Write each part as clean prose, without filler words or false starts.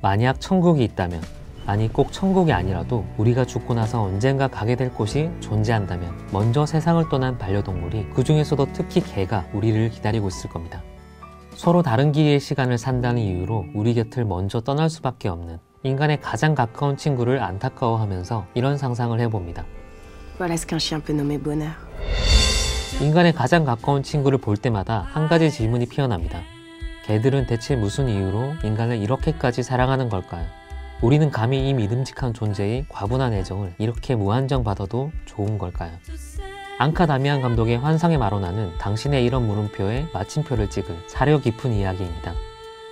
만약 천국이 있다면, 아니 꼭 천국이 아니라도 우리가 죽고 나서 언젠가 가게 될 곳이 존재한다면 먼저 세상을 떠난 반려동물이 그 중에서도 특히 개가 우리를 기다리고 있을 겁니다. 서로 다른 길이의 시간을 산다는 이유로 우리 곁을 먼저 떠날 수밖에 없는 인간의 가장 가까운 친구를 안타까워하면서 이런 상상을 해봅니다. Voilà ce qu'un chien peut nommer bonheur. 인간의 가장 가까운 친구를 볼 때마다 한 가지 질문이 피어납니다. 개들은 대체 무슨 이유로 인간을 이렇게까지 사랑하는 걸까요? 우리는 감히 이 믿음직한 존재의 과분한 애정을 이렇게 무한정 받아도 좋은 걸까요? 앙카 다미안 감독의 환상의 마로나는 당신의 이런 물음표에 마침표를 찍을 사려 깊은 이야기입니다.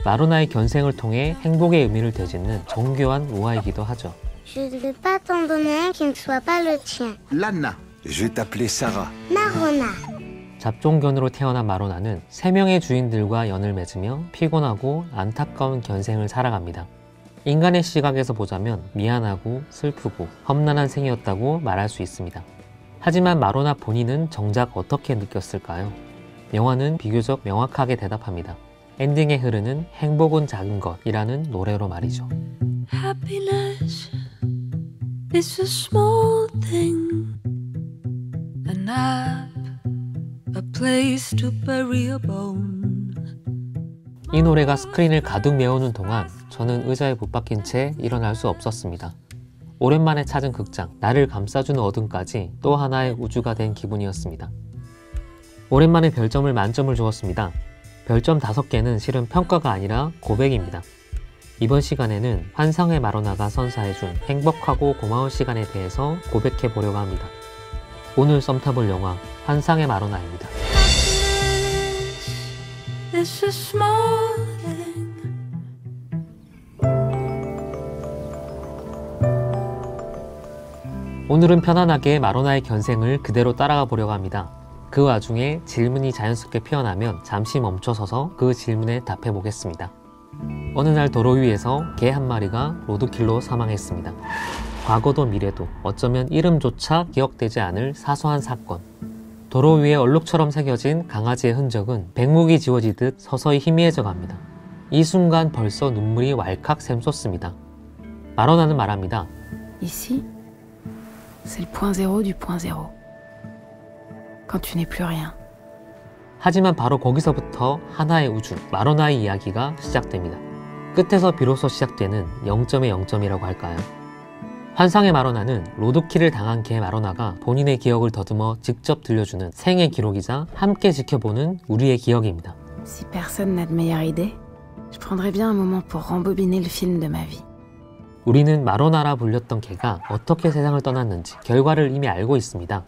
마로나의 견생을 통해 행복의 의미를 되짚는 정교한 우화이기도 하죠. Je ne vais pas t'en donner un qui ne soit pas le tien. Lana. Je vais t'appeler Sarah. Marona. 잡종견으로 태어난 마로나는 3명의 주인들과 연을 맺으며 피곤하고 안타까운 견생을 살아갑니다. 인간의 시각에서 보자면 미안하고 슬프고 험난한 생이었다고 말할 수 있습니다. 하지만 마로나 본인은 정작 어떻게 느꼈을까요? 영화는 비교적 명확하게 대답합니다. 엔딩에 흐르는 행복은 작은 것이라는 노래로 말이죠. Happiness is a small thing. A nap, a place to bury a bone. 이 노래가 스크린을 가득 메우는 동안 저는 의자에 붙박힌 채 일어날 수 없었습니다. 오랜만에 찾은 극장, 나를 감싸주는 어둠까지 또 하나의 우주가 된 기분이었습니다. 오랜만에 별점을 만점을 주었습니다. 별점 5개는 실은 평가가 아니라 고백입니다. 이번 시간에는 환상의 마로나가 선사해준 행복하고 고마운 시간에 대해서 고백해 보려고 합니다. 오늘 썸타볼 영화 환상의 마로나입니다. It's a small thing. 오늘은 편안하게 마로나의 견생을 그대로 따라가 보려고 합니다. 그 와중에 질문이 자연스럽게 피어나면 잠시 멈춰서서 그 질문에 답해 보겠습니다. 어느 날 도로 위에서 개 한 마리가 로드킬로 사망했습니다. 과거도 미래도 어쩌면 이름조차 기억되지 않을 사소한 사건. 도로 위에 얼룩처럼 새겨진 강아지의 흔적은 백목이 지워지듯 서서히 희미해져 갑니다. 이 순간 벌써 눈물이 왈칵 샘솟습니다. 마로나는 말합니다. Ici, c'est le point zéro du point zéro. Quand tu n'es plus rien. 하지만 바로 거기서부터 하나의 우주, 마로나의 이야기가 시작됩니다. 끝에서 비로소 시작되는 0점의 0점이라고 할까요? 환상의 마로나는 로드킬을 당한 개 마로나가 본인의 기억을 더듬어 직접 들려주는 생애 기록이자 함께 지켜보는 우리의 기억입니다. Si personne n'a de meilleure idée, je prendrais bien un moment pour rembobiner le film de ma vie. 우리는 마로나라 불렸던 개가 어떻게 세상을 떠났는지 결과를 이미 알고 있습니다.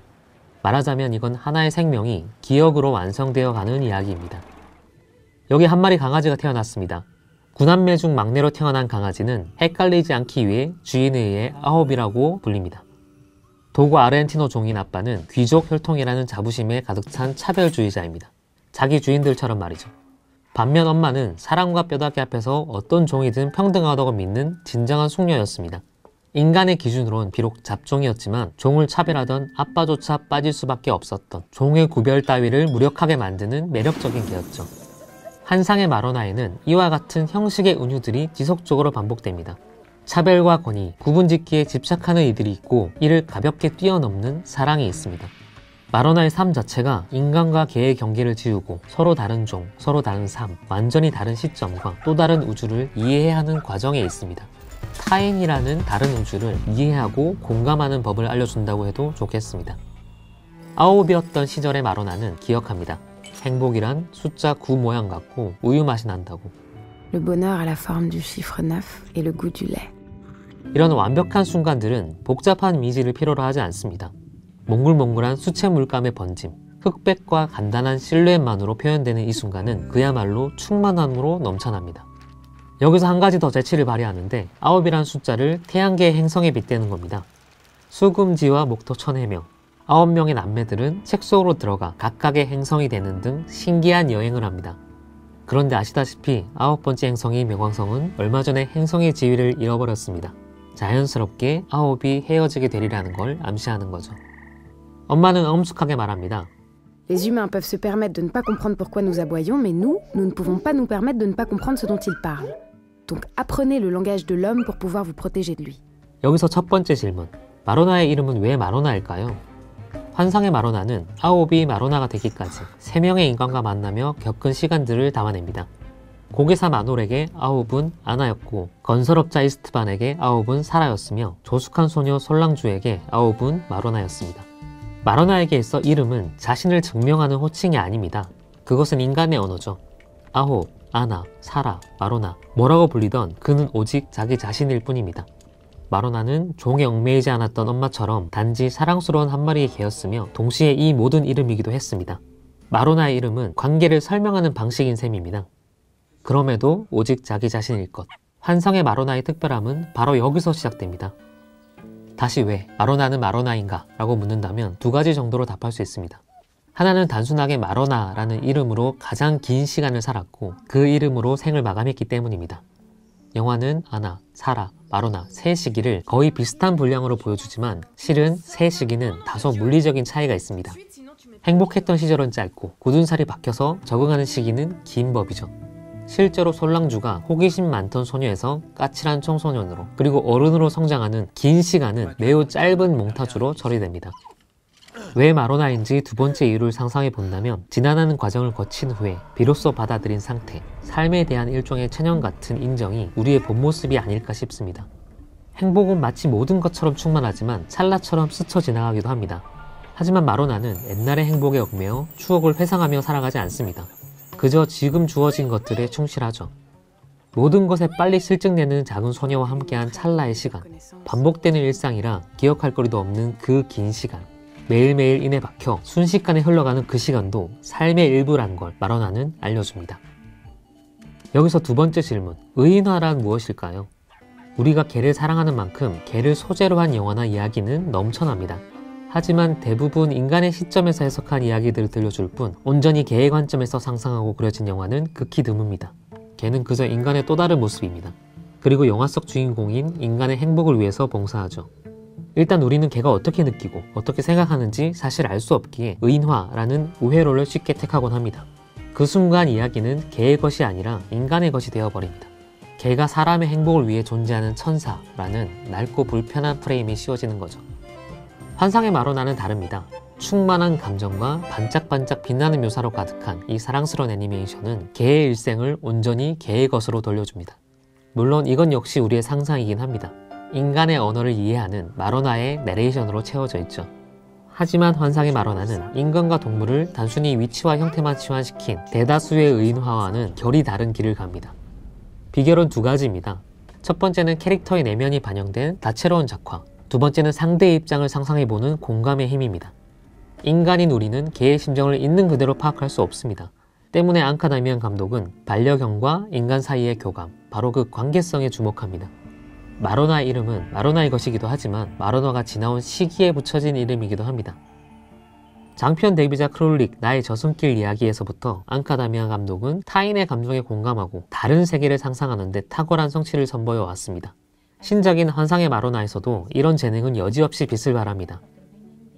말하자면 이건 하나의 생명이 기억으로 완성되어 가는 이야기입니다. 여기 한 마리 강아지가 태어났습니다. 9남매 중 막내로 태어난 강아지는 헷갈리지 않기 위해 주인에 의해 아홉이라고 불립니다. 도고 아르헨티노 종인 아빠는 귀족 혈통이라는 자부심에 가득 찬 차별주의자입니다. 자기 주인들처럼 말이죠. 반면 엄마는 사랑과 뼈다귀 앞에서 어떤 종이든 평등하다고 믿는 진정한 숙녀였습니다. 인간의 기준으론 비록 잡종이었지만 종을 차별하던 아빠조차 빠질 수밖에 없었던 종의 구별 따위를 무력하게 만드는 매력적인 개였죠. 환상의 마로나에는 이와 같은 형식의 은유들이 지속적으로 반복됩니다. 차별과 권위, 구분짓기에 집착하는 이들이 있고 이를 가볍게 뛰어넘는 사랑이 있습니다. 마로나의 삶 자체가 인간과 개의 경계를 지우고 서로 다른 종, 서로 다른 삶, 완전히 다른 시점과 또 다른 우주를 이해해야 하는 과정에 있습니다. 타인이라는 다른 우주를 이해하고 공감하는 법을 알려준다고 해도 좋겠습니다. 아홉이었던 시절의 마로나는 기억합니다. 행복이란 숫자 9 모양 같고 우유 맛이 난다고. Le bonheur a la forme du chiffre 9 et le goût du lait. 이런 완벽한 순간들은 복잡한 미지를 필요로 하지 않습니다. 몽글몽글한 수채 물감의 번짐, 흑백과 간단한 실루엣만으로 표현되는 이 순간은 그야말로 충만함으로 넘쳐납니다. 여기서 한 가지 더 재치를 발휘하는데 9이란 숫자를 태양계의 행성에 빗대는 겁니다. 수금지와 목토 천해명, 9명의 남매들은 책 속으로 들어가 각각의 행성이 되는 등 신기한 여행을 합니다. 그런데 아시다시피 9번째 행성인 명왕성은 얼마 전에 행성의 지위를 잃어버렸습니다. 자연스럽게 9이 헤어지게 되리라는 걸 암시하는 거죠. 엄마는 엄숙하게 말합니다. Les humains peuvent se permettre de ne pas comprendre pourquoi nous aboyons, mais nous ne pouvons pas nous permettre de ne pas comprendre ce dont ils parlent. Donc apprenez le langage de l'homme pour pouvoir vous protéger de lui. 여기서 첫 번째 질문. 마로나의 이름은 왜 마로나일까요? 환상의 마로나는 아오비 마로나가 되기까지 3명의 인간과 만나며 겪은 시간들을 담아냅니다. 고개사 마놀에게 아홉은 아나였고 건설업자 이스트반에게 아홉은 사라였으며 조숙한 소녀 솔랑주에게 아홉은 마로나였습니다. 마로나에게 있어 이름은 자신을 증명하는 호칭이 아닙니다. 그것은 인간의 언어죠. 아홉, 아나, 사라, 마로나 뭐라고 불리던 그는 오직 자기 자신일 뿐입니다. 마로나는 종에 얽매이지 않았던 엄마처럼 단지 사랑스러운 한 마리의 개였으며 동시에 이 모든 이름이기도 했습니다. 마로나의 이름은 관계를 설명하는 방식인 셈입니다. 그럼에도 오직 자기 자신일 것. 환상의 마로나의 특별함은 바로 여기서 시작됩니다. 다시 왜 마로나는 마로나인가? 라고 묻는다면 2가지 정도로 답할 수 있습니다. 하나는 단순하게 마로나라는 이름으로 가장 긴 시간을 살았고 그 이름으로 생을 마감했기 때문입니다. 영화는 아나, 사라, 마로나 세 시기를 거의 비슷한 분량으로 보여주지만 실은 세 시기는 다소 물리적인 차이가 있습니다. 행복했던 시절은 짧고 굳은 살이 박혀서 적응하는 시기는 긴 법이죠. 실제로 솔랑주가 호기심 많던 소녀에서 까칠한 청소년으로 그리고 어른으로 성장하는 긴 시간은 매우 짧은 몽타주로 처리됩니다. 왜 마로나인지 2번째 이유를 상상해 본다면 지나가는 과정을 거친 후에 비로소 받아들인 상태, 삶에 대한 일종의 체념 같은 인정이 우리의 본 모습이 아닐까 싶습니다. 행복은 마치 모든 것처럼 충만하지만 찰나처럼 스쳐 지나가기도 합니다. 하지만 마로나는 옛날의 행복에 얽매여 추억을 회상하며 살아가지 않습니다. 그저 지금 주어진 것들에 충실하죠. 모든 것에 빨리 실증내는 작은 소녀와 함께한 찰나의 시간, 반복되는 일상이라 기억할 거리도 없는 그 긴 시간, 매일매일 인에 박혀 순식간에 흘러가는 그 시간도 삶의 일부란 걸 마로나는 알려줍니다. 여기서 2번째 질문, 의인화란 무엇일까요? 우리가 개를 사랑하는 만큼 개를 소재로 한 영화나 이야기는 넘쳐납니다. 하지만 대부분 인간의 시점에서 해석한 이야기들을 들려줄 뿐 온전히 개의 관점에서 상상하고 그려진 영화는 극히 드뭅니다. 개는 그저 인간의 또 다른 모습입니다. 그리고 영화 속 주인공인 인간의 행복을 위해서 봉사하죠. 일단 우리는 개가 어떻게 느끼고 어떻게 생각하는지 사실 알 수 없기에 의인화라는 우회로를 쉽게 택하곤 합니다. 그 순간 이야기는 개의 것이 아니라 인간의 것이 되어버립니다. 개가 사람의 행복을 위해 존재하는 천사라는 낡고 불편한 프레임이 씌워지는 거죠. 환상의 마로나는 다릅니다. 충만한 감정과 반짝반짝 빛나는 묘사로 가득한 이 사랑스러운 애니메이션은 개의 일생을 온전히 개의 것으로 돌려줍니다. 물론 이건 역시 우리의 상상이긴 합니다. 인간의 언어를 이해하는 마로나의 내레이션으로 채워져 있죠. 하지만 환상의 마로나는 인간과 동물을 단순히 위치와 형태만 치환시킨 대다수의 의인화와는 결이 다른 길을 갑니다. 비결은 2가지입니다. 첫 번째는 캐릭터의 내면이 반영된 다채로운 작화, 2번째는 상대의 입장을 상상해보는 공감의 힘입니다. 인간인 우리는 개의 심정을 있는 그대로 파악할 수 없습니다. 때문에 앙카 다미안 감독은 반려견과 인간 사이의 교감, 바로 그 관계성에 주목합니다. 마로나의 이름은 마로나의 것이기도 하지만 마로나가 지나온 시기에 붙여진 이름이기도 합니다. 장편 데뷔작 크롤릭 나의 저승길 이야기에서부터 앙카 다미안 감독은 타인의 감정에 공감하고 다른 세계를 상상하는 데 탁월한 성취를 선보여 왔습니다. 신작인 환상의 마로나에서도 이런 재능은 여지없이 빛을 발합니다.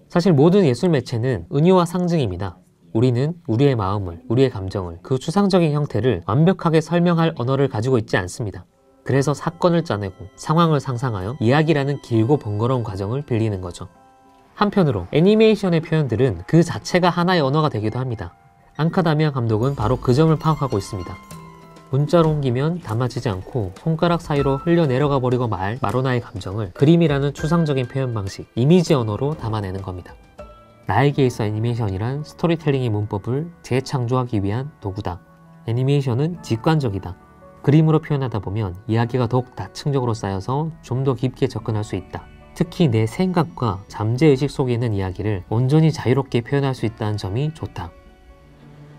사실 모든 예술 매체는 은유와 상징입니다. 우리는 우리의 마음을, 우리의 감정을, 그 추상적인 형태를 완벽하게 설명할 언어를 가지고 있지 않습니다. 그래서 사건을 짜내고 상황을 상상하여 이야기라는 길고 번거로운 과정을 빌리는 거죠. 한편으로 애니메이션의 표현들은 그 자체가 하나의 언어가 되기도 합니다. 앙카 다미안 감독은 바로 그 점을 파악하고 있습니다. 문자로 옮기면 담아지지 않고 손가락 사이로 흘려내려가 버리고 말 마로나의 감정을 그림이라는 추상적인 표현 방식, 이미지 언어로 담아내는 겁니다. 나에게 있어 애니메이션이란 스토리텔링의 문법을 재창조하기 위한 도구다. 애니메이션은 직관적이다. 그림으로 표현하다 보면 이야기가 더욱 다층적으로 쌓여서 좀 더 깊게 접근할 수 있다. 특히 내 생각과 잠재의식 속에 있는 이야기를 온전히 자유롭게 표현할 수 있다는 점이 좋다.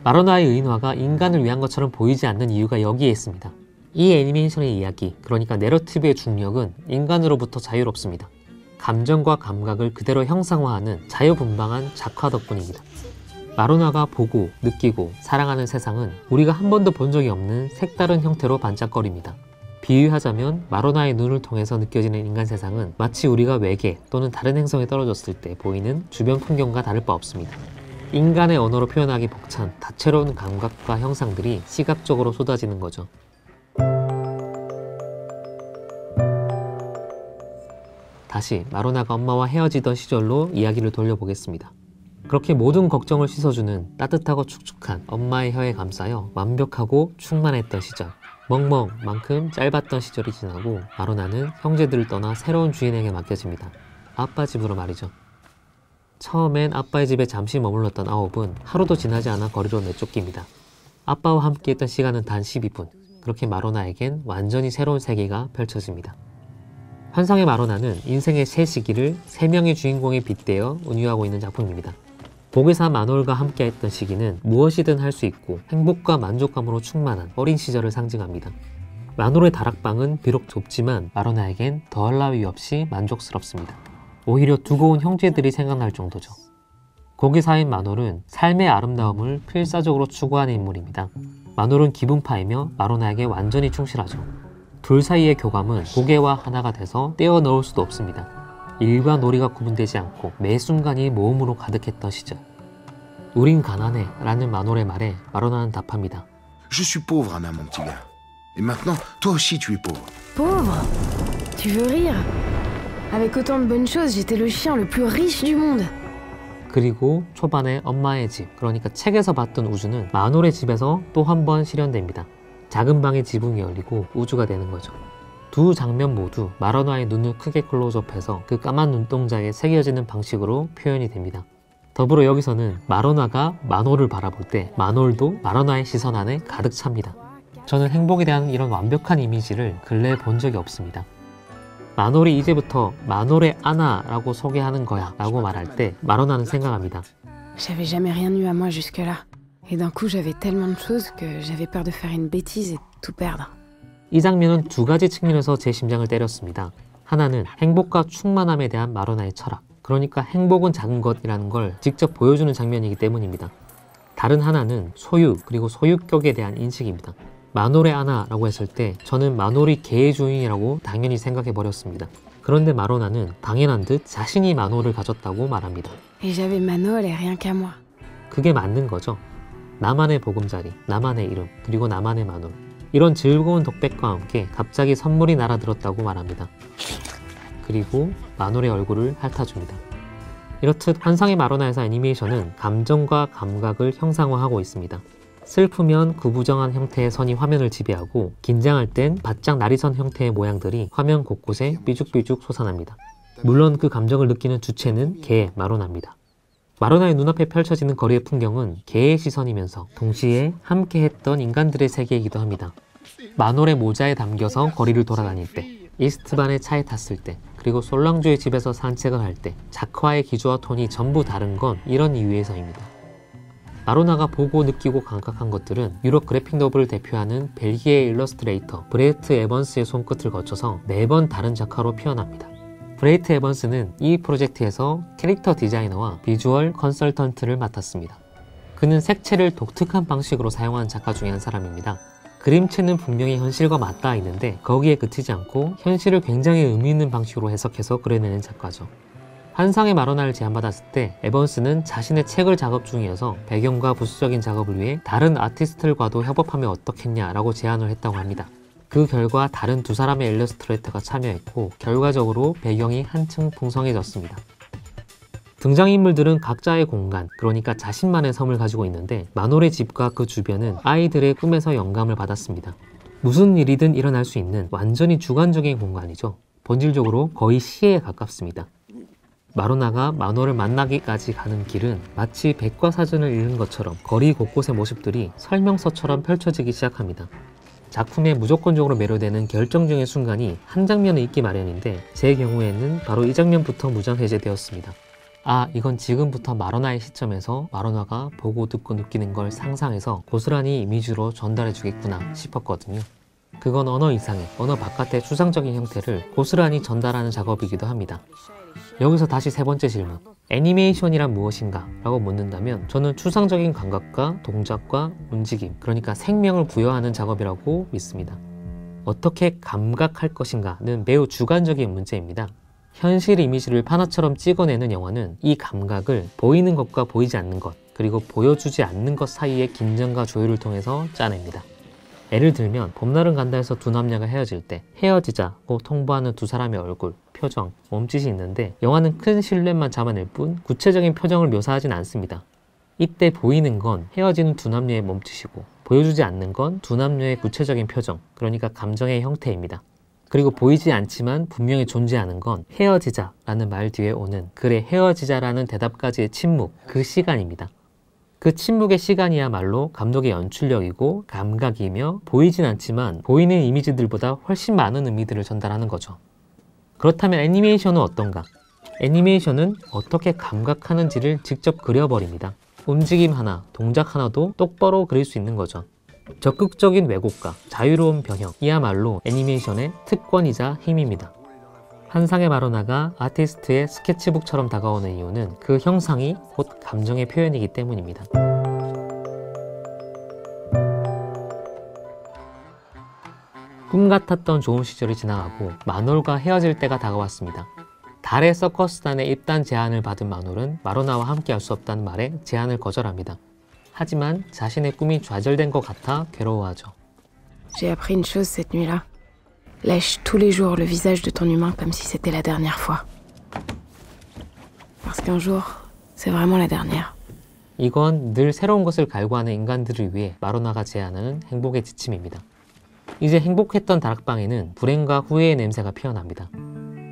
마로나의 의인화가 인간을 위한 것처럼 보이지 않는 이유가 여기에 있습니다. 이 애니메이션의 이야기, 그러니까 내러티브의 중력은 인간으로부터 자유롭습니다. 감정과 감각을 그대로 형상화하는 자유분방한 작화 덕분입니다. 마로나가 보고, 느끼고, 사랑하는 세상은 우리가 한 번도 본 적이 없는 색다른 형태로 반짝거립니다. 비유하자면 마로나의 눈을 통해서 느껴지는 인간 세상은 마치 우리가 외계 또는 다른 행성에 떨어졌을 때 보이는 주변 풍경과 다를 바 없습니다. 인간의 언어로 표현하기 벅찬 다채로운 감각과 형상들이 시각적으로 쏟아지는 거죠. 다시 마로나가 엄마와 헤어지던 시절로 이야기를 돌려보겠습니다. 그렇게 모든 걱정을 씻어주는 따뜻하고 축축한 엄마의 혀에 감싸여 완벽하고 충만했던 시절, 멍멍만큼 짧았던 시절이 지나고 마로나는 형제들을 떠나 새로운 주인에게 맡겨집니다. 아빠 집으로 말이죠. 처음엔 아빠의 집에 잠시 머물렀던 아홉은 하루도 지나지 않아 거리로 내쫓깁니다. 아빠와 함께했던 시간은 단 12분. 그렇게 마로나에겐 완전히 새로운 세계가 펼쳐집니다. 환상의 마로나는 인생의 새 시기를 3명의 주인공에 빗대어 은유하고 있는 작품입니다. 보게사 마놀과 함께했던 시기는 무엇이든 할 수 있고 행복과 만족감으로 충만한 어린 시절을 상징합니다. 마놀의 다락방은 비록 좁지만 마로나에겐 더할 나위 없이 만족스럽습니다. 오히려 두고 온 형제들이 생각날 정도죠. 고기사인 마놀은 삶의 아름다움을 필사적으로 추구하는 인물입니다. 마놀은 기분파이며 마로나에게 완전히 충실하죠. 둘 사이의 교감은 고개와 하나가 돼서 떼어 넣을 수도 없습니다. 일과 놀이가 구분되지 않고 매 순간이 모험으로 가득했던 시절. 우린 가난해 라는 마놀의 말에 마로나는 답합니다. Je suis pauvre, Anna, mon petit gars. Et maintenant, toi aussi, tu es pauvre. Pauvre? Tu veux rire? Avec autant de bonnes choses, j'étais le chien le plus riche du monde. 그리고 초반에 엄마의 집, 그러니까 책에서 봤던 우주는 마놀의 집에서 또 한 번 실현됩니다. 작은 방의 지붕이 열리고 우주가 되는 거죠. 두 장면 모두 마로나의 눈을 크게 클로즈업해서 그 까만 눈동자에 새겨지는 방식으로 표현이 됩니다. 더불어 여기서는 마로나가 마놀을 바라볼 때 마놀도 마로나의 시선 안에 가득 찹니다. 저는 행복에 대한 이런 완벽한 이미지를 근래에 본 적이 없습니다. 마놀이 이제부터 마놀의 아나라고 소개하는 거야 라고 말할 때 마로나는 생각합니다. J'avais jamais rien eu à moi jusque-là. Et d'un coup, j'avais tellement de choses que j'avais peur de faire une bêtise et tout perdre. 이 장면은 두 가지 측면에서 제 심장을 때렸습니다. 하나는 행복과 충만함에 대한 마로나의 철학, 그러니까 행복은 작은 것이라는 걸 직접 보여주는 장면이기 때문입니다. 다른 하나는 소유 그리고 소유격에 대한 인식입니다. 마놀의 아나라고 했을 때 저는 마놀이 개의 주인이라고 당연히 생각해버렸습니다. 그런데 마로나는 당연한 듯 자신이 마놀을 가졌다고 말합니다. Et j'avais Manol et rien qu'à moi. 그게 맞는 거죠. 나만의 보금자리, 나만의 이름, 그리고 나만의 마놀. 이런 즐거운 덕백과 함께 갑자기 선물이 날아들었다고 말합니다. 그리고 마놀의 얼굴을 핥아줍니다. 이렇듯 환상의 마로나에서 애니메이션은 감정과 감각을 형상화하고 있습니다. 슬프면 구부정한 형태의 선이 화면을 지배하고 긴장할 땐 바짝 나리선 형태의 모양들이 화면 곳곳에 삐죽삐죽 솟아납니다. 물론 그 감정을 느끼는 주체는 개 마로나입니다. 마로나의 눈앞에 펼쳐지는 거리의 풍경은 개의 시선이면서 동시에 함께했던 인간들의 세계이기도 합니다. 마놀의 모자에 담겨서 거리를 돌아다닐 때, 이스트반의 차에 탔을 때, 그리고 솔랑주의 집에서 산책을 할 때 자크와의 기조와 톤이 전부 다른 건 이런 이유에서입니다. 마로나가 보고 느끼고 감각한 것들은 유럽 그래픽 노블을 대표하는 벨기에 일러스트레이터 브레이트 에번스의 손끝을 거쳐서 매번 다른 작화로 피어납니다. 브레이트 에번스는 이 프로젝트에서 캐릭터 디자이너와 비주얼 컨설턴트를 맡았습니다. 그는 색채를 독특한 방식으로 사용하는 작가 중에 한 사람입니다. 그림체는 분명히 현실과 맞닿아 있는데 거기에 그치지 않고 현실을 굉장히 의미 있는 방식으로 해석해서 그려내는 작가죠. 환상의 마로나를 제안받았을 때 에번스는 자신의 책을 작업 중이어서 배경과 부수적인 작업을 위해 다른 아티스트들과도 협업하면 어떻겠냐라고 제안을 했다고 합니다. 그 결과 다른 두 사람의 일러스트레이터가 참여했고 결과적으로 배경이 한층 풍성해졌습니다. 등장인물들은 각자의 공간, 그러니까 자신만의 섬을 가지고 있는데 마놀의 집과 그 주변은 아이들의 꿈에서 영감을 받았습니다. 무슨 일이든 일어날 수 있는 완전히 주관적인 공간이죠. 본질적으로 거의 시에 가깝습니다. 마로나가 마놀을 만나기까지 가는 길은 마치 백과사전을 읽는 것처럼 거리 곳곳의 모습들이 설명서처럼 펼쳐지기 시작합니다. 작품에 무조건적으로 매료되는 결정적인 순간이 한 장면에 있기 마련인데 제 경우에는 바로 이 장면부터 무장해제되었습니다. 아, 이건 지금부터 마로나의 시점에서 마로나가 보고 듣고 느끼는 걸 상상해서 고스란히 이미지로 전달해 주겠구나 싶었거든요. 그건 언어 이상의, 언어 바깥의 추상적인 형태를 고스란히 전달하는 작업이기도 합니다. 여기서 다시 세 번째 질문, 애니메이션이란 무엇인가? 라고 묻는다면 저는 추상적인 감각과 동작과 움직임, 그러니까 생명을 부여하는 작업이라고 믿습니다. 어떻게 감각할 것인가는 매우 주관적인 문제입니다. 현실 이미지를 판화처럼 찍어내는 영화는 이 감각을 보이는 것과 보이지 않는 것, 그리고 보여주지 않는 것 사이의 긴장과 조율을 통해서 짜냅니다. 예를 들면 봄날은 간다 해서 두 남녀가 헤어질 때 헤어지자고 통보하는 두 사람의 얼굴, 표정, 몸짓이 있는데 영화는 큰 실루엣만 잡아낼 뿐 구체적인 표정을 묘사하진 않습니다. 이때 보이는 건 헤어지는 두 남녀의 몸짓이고 보여주지 않는 건 두 남녀의 구체적인 표정, 그러니까 감정의 형태입니다. 그리고 보이지 않지만 분명히 존재하는 건 헤어지자라는 말 뒤에 오는 그래 헤어지자라는 대답까지의 침묵, 그 시간입니다. 그 침묵의 시간이야말로 감독의 연출력이고 감각이며 보이진 않지만 보이는 이미지들보다 훨씬 많은 의미들을 전달하는 거죠. 그렇다면 애니메이션은 어떤가? 애니메이션은 어떻게 감각하는지를 직접 그려버립니다. 움직임 하나, 동작 하나도 똑바로 그릴 수 있는 거죠. 적극적인 왜곡과 자유로운 변형, 이야말로 애니메이션의 특권이자 힘입니다. 한상의 마로나가 아티스트의 스케치북처럼 다가오는 이유는 그 형상이 곧 감정의 표현이기 때문입니다. 꿈 같았던 좋은 시절이 지나가고 마놀과 헤어질 때가 다가왔습니다. 달의 서커스단의 입단 제안을 받은 마놀은 마로나와 함께 할 수 없다는 말에 제안을 거절합니다. 하지만 자신의 꿈이 좌절된 것 같아 괴로워하죠. J'ai appris une chose cette nuit-là. Lèche tous les jours le visage de ton humain comme si c'était la dernière fois. Parce qu'un jour, c'est vraiment la dernière. 이건 늘 새로운 것을 갈구하는 인간들을 위해 마로나가 제안하는 행복의 지침입니다. 이제 행복했던 다락방에는 불행과 후회의 냄새가 피어납니다.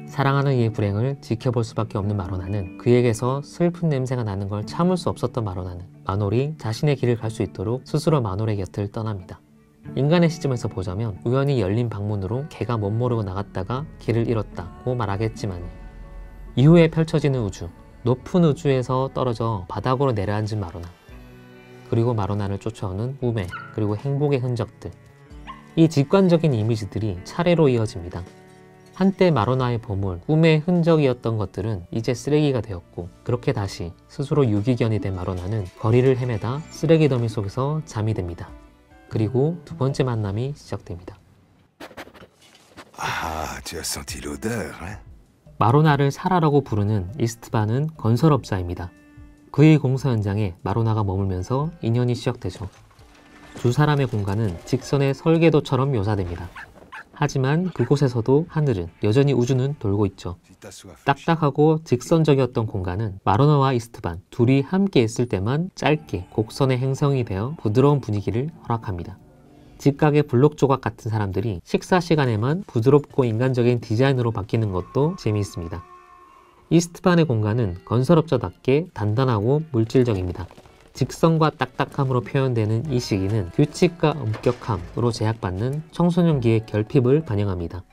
사랑하는 이의 불행을 지켜볼 수밖에 없는 마로나는 그에게서 슬픈 냄새가 나는 걸 참을 수 없었던 마로나는 마놀이 자신의 길을 갈 수 있도록 스스로 마놀의 곁을 떠납니다. 인간의 시점에서 보자면 우연히 열린 방문으로 걔가 못 모르고 나갔다가 길을 잃었다고 말하겠지만 이후에 펼쳐지는 우주, 높은 우주에서 떨어져 바닥으로 내려앉은 마로나, 그리고 마로나를 쫓아오는 우매, 그리고 행복의 흔적들, 이 직관적인 이미지들이 차례로 이어집니다. 한때 마로나의 보물, 꿈의 흔적이었던 것들은 이제 쓰레기가 되었고, 그렇게 다시 스스로 유기견이 된 마로나는 거리를 헤매다 쓰레기 더미 속에서 잠이 듭니다. 그리고 두 번째 만남이 시작됩니다. Ah, tu as senti l'odeur, hein? 마로나를 사라라고 부르는 이스트반은 건설업자입니다. 그의 공사 현장에 마로나가 머물면서 인연이 시작되죠. 두 사람의 공간은 직선의 설계도처럼 묘사됩니다. 하지만 그곳에서도 하늘은, 여전히 우주는 돌고 있죠. 딱딱하고 직선적이었던 공간은 마로나와 이스트반 둘이 함께 있을 때만 짧게 곡선의 행성이 되어 부드러운 분위기를 허락합니다. 집각의 블록 조각 같은 사람들이 식사 시간에만 부드럽고 인간적인 디자인으로 바뀌는 것도 재미있습니다. 이스트반의 공간은 건설업자답게 단단하고 물질적입니다. 직선과 딱딱함으로 표현되는 이 시기는 규칙과 엄격함으로 제약받는 청소년기의 결핍을 반영합니다.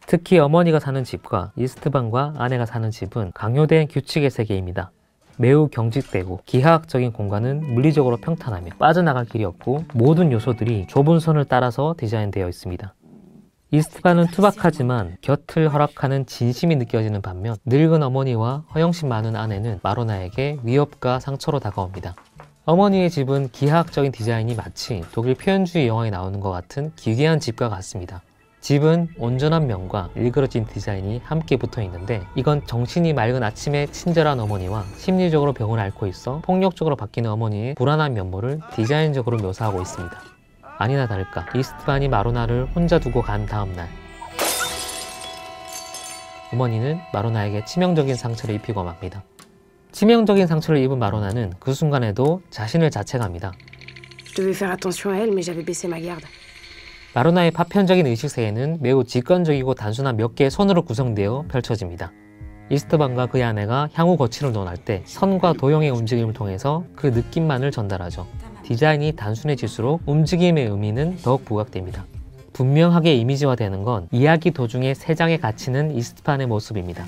특히 어머니가 사는 집과 이스트반과 아내가 사는 집은 강요된 규칙의 세계입니다. 매우 경직되고 기하학적인 공간은 물리적으로 평탄하며 빠져나갈 길이 없고 모든 요소들이 좁은 선을 따라서 디자인되어 있습니다. 이스트반은 투박하지만 곁을 허락하는 진심이 느껴지는 반면 늙은 어머니와 허영심 많은 아내는 마로나에게 위협과 상처로 다가옵니다. 어머니의 집은 기하학적인 디자인이 마치 독일 표현주의 영화에 나오는 것 같은 기괴한 집과 같습니다. 집은 온전한 면과 일그러진 디자인이 함께 붙어 있는데 이건 정신이 맑은 아침에 친절한 어머니와 심리적으로 병을 앓고 있어 폭력적으로 바뀌는 어머니의 불안한 면모를 디자인적으로 묘사하고 있습니다. 아니나 다를까 이스트반이 마로나를 혼자 두고 간 다음날 어머니는 마로나에게 치명적인 상처를 입히고 맙니다. 치명적인 상처를 입은 마로나는 그 순간에도 자신을 자책합니다. Je devais faire attention à elle, mais j'avais baissé ma garde. 마로나의 파편적인 의식세계는 매우 직관적이고 단순한 몇 개의 선으로 구성되어 펼쳐집니다. 이스트반과 그의 아내가 향후 거취를 논할 때 선과 도형의 움직임을 통해서 그 느낌만을 전달하죠. 디자인이 단순해질수록 움직임의 의미는 더욱 부각됩니다. 분명하게 이미지화되는 건 이야기 도중에 세 장에 갇히는 이스트반의 모습입니다.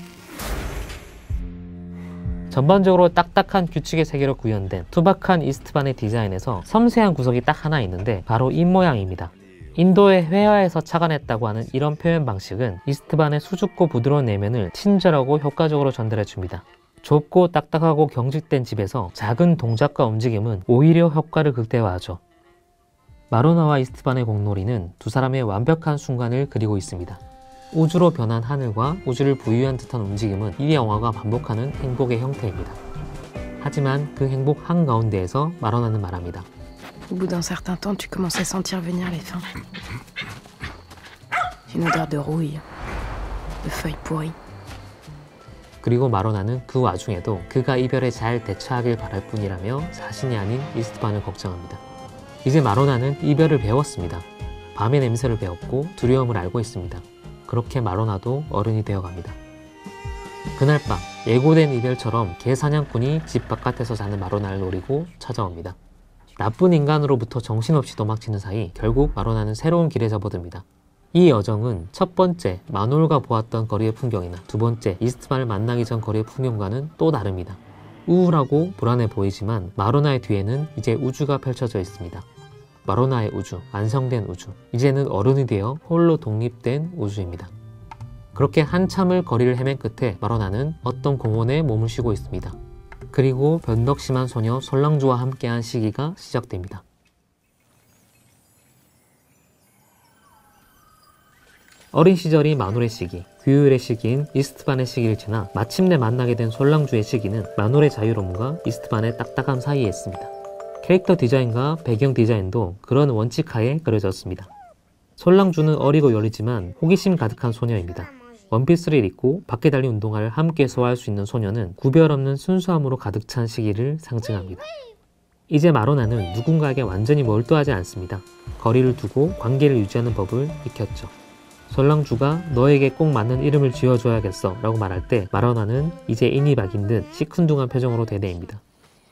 전반적으로 딱딱한 규칙의 세계로 구현된 투박한 이스트반의 디자인에서 섬세한 구석이 딱 하나 있는데 바로 입모양입니다. 인도의 회화에서 착안했다고 하는 이런 표현 방식은 이스트반의 수줍고 부드러운 내면을 친절하고 효과적으로 전달해줍니다. 좁고 딱딱하고 경직된 집에서 작은 동작과 움직임은 오히려 효과를 극대화하죠. 마로나와 이스트반의 공놀이는 두 사람의 완벽한 순간을 그리고 있습니다. 우주로 변한 하늘과 우주를 부유한 듯한 움직임은 이 영화가 반복하는 행복의 형태입니다. 하지만 그 행복 한가운데에서 마로나는 말합니다. Au bout d'un certain temps, tu commences à sentir venir les fins. Une odeur de rouille, de feuilles pourries. 그리고 마로나는 그 와중에도 그가 이별에 잘 대처하길 바랄 뿐이라며 자신이 아닌 이스트반을 걱정합니다. 이제 마로나는 이별을 배웠습니다. 밤의 냄새를 배웠고 두려움을 알고 있습니다. 그렇게 마로나도 어른이 되어갑니다. 그날 밤 예고된 이별처럼 개사냥꾼이 집 바깥에서 자는 마로나를 노리고 찾아옵니다. 나쁜 인간으로부터 정신없이 도망치는 사이 결국 마로나는 새로운 길에 접어듭니다. 이 여정은 첫 번째 마놀과 보았던 거리의 풍경이나 두 번째 이스트반을 만나기 전 거리의 풍경과는 또 다릅니다. 우울하고 불안해 보이지만 마로나의 뒤에는 이제 우주가 펼쳐져 있습니다. 마로나의 우주, 완성된 우주, 이제는 어른이 되어 홀로 독립된 우주입니다. 그렇게 한참을 거리를 헤맨 끝에 마로나는 어떤 공원에 몸을 쉬고 있습니다. 그리고 변덕심한 소녀 솔랑주와 함께한 시기가 시작됩니다. 어린 시절이 마놀의 시기, 규율의 시기인 이스트반의 시기를 지나 마침내 만나게 된 솔랑주의 시기는 마놀의 자유로움과 이스트반의 딱딱함 사이에 있습니다. 캐릭터 디자인과 배경 디자인도 그런 원칙하에 그려졌습니다. 솔랑주는 어리고 여리지만 호기심 가득한 소녀입니다. 원피스를 입고 밖에 달린 운동화를 함께 소화할 수 있는 소녀는 구별 없는 순수함으로 가득 찬 시기를 상징합니다. 이제 마로나는 누군가에게 완전히 몰두하지 않습니다. 거리를 두고 관계를 유지하는 법을 익혔죠. 솔랑주가 너에게 꼭 맞는 이름을 지어줘야겠어 라고 말할 때 마로나는 이제 인이 박인 듯 시큰둥한 표정으로 대대입니다.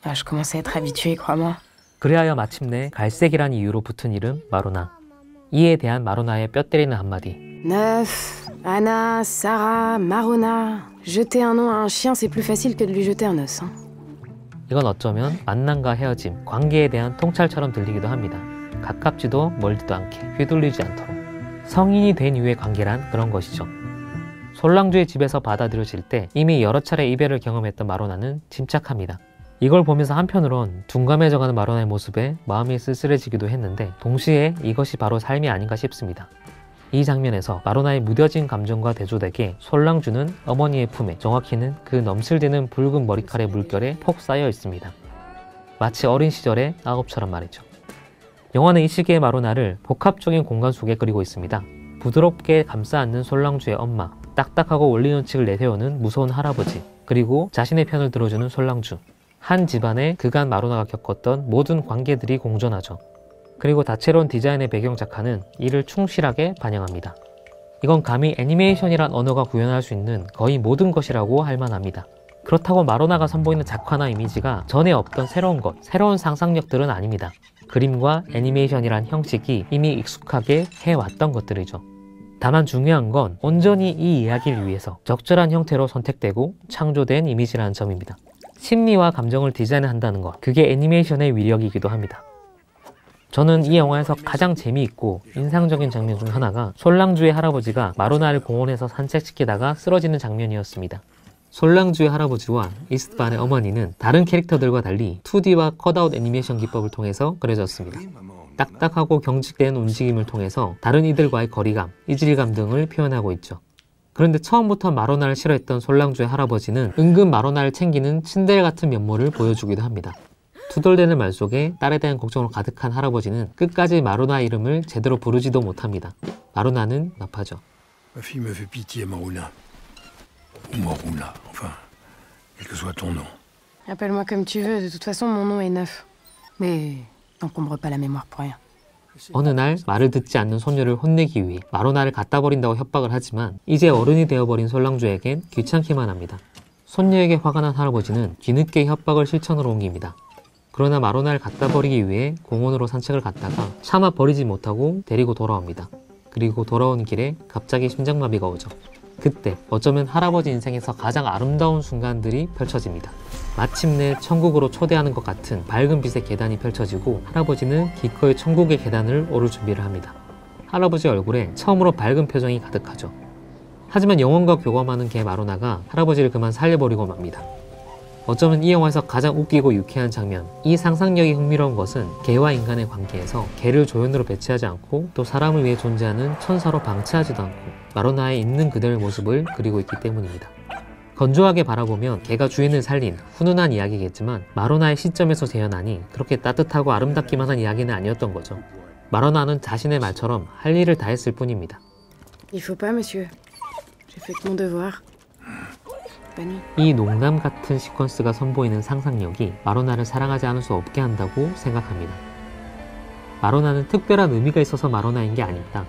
Ah, je commence à être habituée, crois-moi. 그리하여 마침내 갈색이란 이유로 붙은 이름 마로나. 이에 대한 마로나의 뼈 때리는 한마디. Neuf, Anna, Sarah, Marona. Jeter un nom à un chien, c'est plus facile que de lui jeter un os. 이건 어쩌면 만남과 헤어짐, 관계에 대한 통찰처럼 들리기도 합니다. 가깝지도 멀지도 않게 휘둘리지 않도록. 성인이 된 이후의 관계란 그런 것이죠. 솔랑주의 집에서 받아들여질 때 이미 여러 차례 이별을 경험했던 마로나는 침착합니다. 이걸 보면서 한편으론 둔감해져가는 마로나의 모습에 마음이 쓸쓸해지기도 했는데 동시에 이것이 바로 삶이 아닌가 싶습니다. 이 장면에서 마로나의 무뎌진 감정과 대조되게 솔랑주는 어머니의 품에, 정확히는 그 넘실대는 붉은 머리칼의 물결에 폭 쌓여 있습니다. 마치 어린 시절의 악업처럼 말이죠. 영화는 이 시기의 마로나를 복합적인 공간 속에 그리고 있습니다. 부드럽게 감싸 안는 솔랑주의 엄마, 딱딱하고 원리원칙을 내세우는 무서운 할아버지, 그리고 자신의 편을 들어주는 솔랑주. 한 집안에 그간 마로나가 겪었던 모든 관계들이 공존하죠. 그리고 다채로운 디자인의 배경 작화는 이를 충실하게 반영합니다. 이건 감히 애니메이션이란 언어가 구현할 수 있는 거의 모든 것이라고 할 만합니다. 그렇다고 마로나가 선보이는 작화나 이미지가 전에 없던 새로운 것, 새로운 상상력들은 아닙니다. 그림과 애니메이션이란 형식이 이미 익숙하게 해왔던 것들이죠. 다만 중요한 건 온전히 이 이야기를 위해서 적절한 형태로 선택되고 창조된 이미지라는 점입니다. 심리와 감정을 디자인한다는 것, 그게 애니메이션의 위력이기도 합니다. 저는 이 영화에서 가장 재미있고 인상적인 장면 중 하나가 솔랑주의 할아버지가 마로나를 공원에서 산책시키다가 쓰러지는 장면이었습니다. 솔랑주의 할아버지와 이스트반의 어머니는 다른 캐릭터들과 달리 2D와 컷아웃 애니메이션 기법을 통해서 그려졌습니다. 딱딱하고 경직된 움직임을 통해서 다른 이들과의 거리감, 이질감 등을 표현하고 있죠. 그런데 처음부터 마로나를 싫어했던 솔랑주의 할아버지는 은근 마로나를 챙기는 친데레 같은 면모를 보여주기도 합니다. 투덜대는 말 속에 딸에 대한 걱정으로 가득한 할아버지는 끝까지 마로나 이름을 제대로 부르지도 못합니다. 마로나는 나파죠. Ma fille me fait pitié, Maruna. Ou Maruna, enfin, quel que soit ton nom. Appelle-moi comme tu veux, de toute façon mon nom est Neuf. Mais n'encombre pas la mémoire pour rien. 어느 날 말을 듣지 않는 소녀를 혼내기 위해 마로나를 갖다 버린다고 협박을 하지만 이제 어른이 되어버린 솔랑주에겐 귀찮기만 합니다. 손녀에게 화가 난 할아버지는 뒤늦게 협박을 실천으로 옮깁니다. 그러나 마로나를 갖다 버리기 위해 공원으로 산책을 갔다가 차마 버리지 못하고 데리고 돌아옵니다. 그리고 돌아오는 길에 갑자기 심장마비가 오죠. 그때 어쩌면 할아버지 인생에서 가장 아름다운 순간들이 펼쳐집니다. 마침내 천국으로 초대하는 것 같은 밝은 빛의 계단이 펼쳐지고 할아버지는 기꺼이 천국의 계단을 오를 준비를 합니다. 할아버지 얼굴에 처음으로 밝은 표정이 가득하죠. 하지만 영혼과 교감하는 개 마로나가 할아버지를 그만 살려버리고 맙니다. 어쩌면 이 영화에서 가장 웃기고 유쾌한 장면, 이 상상력이 흥미로운 것은 개와 인간의 관계에서 개를 조연으로 배치하지 않고 또 사람을 위해 존재하는 천사로 방치하지도 않고 마로나의 있는 그대의 모습을 그리고 있기 때문입니다. 건조하게 바라보면 개가 주인을 살린 훈훈한 이야기겠지만 마로나의 시점에서 재현하니 그렇게 따뜻하고 아름답기만 한 이야기는 아니었던 거죠. 마로나는 자신의 말처럼 할 일을 다 했을 뿐입니다. Il faut pas, monsieur. J'ai fait que mon devoir. Bonne nuit. 이 농담 같은 시퀀스가 선보이는 상상력이 마로나를 사랑하지 않을 수 없게 한다고 생각합니다. 마로나는 특별한 의미가 있어서 마로나인 게 아닙니다.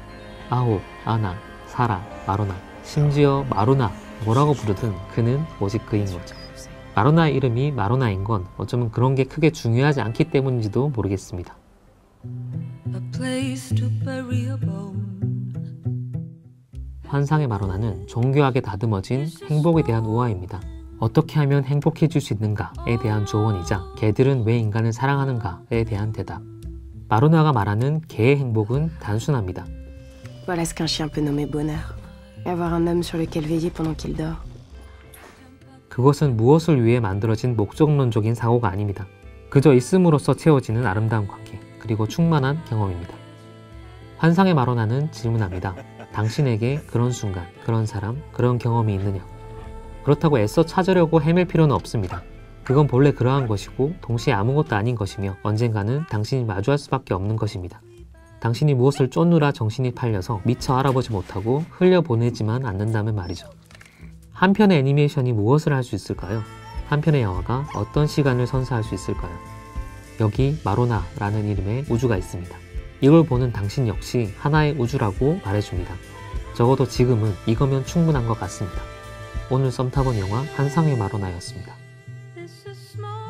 아홉, 아나, 사라, 마로나, 심지어 마루나 뭐라고 부르든 그는 오직 그인 거죠. 마로나의 이름이 마로나인 건 어쩌면 그런 게 크게 중요하지 않기 때문인지도 모르겠습니다. A place to bury a bone. 환상의 마로나는 정교하게 다듬어진 행복에 대한 우화입니다. 어떻게 하면 행복해질 수 있는가에 대한 조언이자 개들은 왜 인간을 사랑하는가에 대한 대답. 마로나가 말하는 개의 행복은 단순합니다. Voilà ce qu'un chien peut nommer bonheur. Avoir un homme sur lequel veiller pendant qu'il dort. 그것은 무엇을 위해 만들어진 목적론적인 사고가 아닙니다. 그저 있음으로써 채워지는 아름다운 관계, 그리고 충만한 경험입니다. 환상의 마로나는 질문합니다. 당신에게 그런 순간, 그런 사람, 그런 경험이 있느냐? 그렇다고 애써 찾으려고 헤맬 필요는 없습니다. 그건 본래 그러한 것이고 동시에 아무것도 아닌 것이며 언젠가는 당신이 마주할 수밖에 없는 것입니다. 당신이 무엇을 쫓느라 정신이 팔려서 미처 알아보지 못하고 흘려보내지만 않는다면 말이죠. 한 편의 애니메이션이 무엇을 할 수 있을까요? 한 편의 영화가 어떤 시간을 선사할 수 있을까요? 여기 마로나라는 이름의 우주가 있습니다. 이걸 보는 당신 역시 하나의 우주라고 말해줍니다. 적어도 지금은 이거면 충분한 것 같습니다. 오늘 썸 타본 영화 환상의 마로나였습니다. This is small.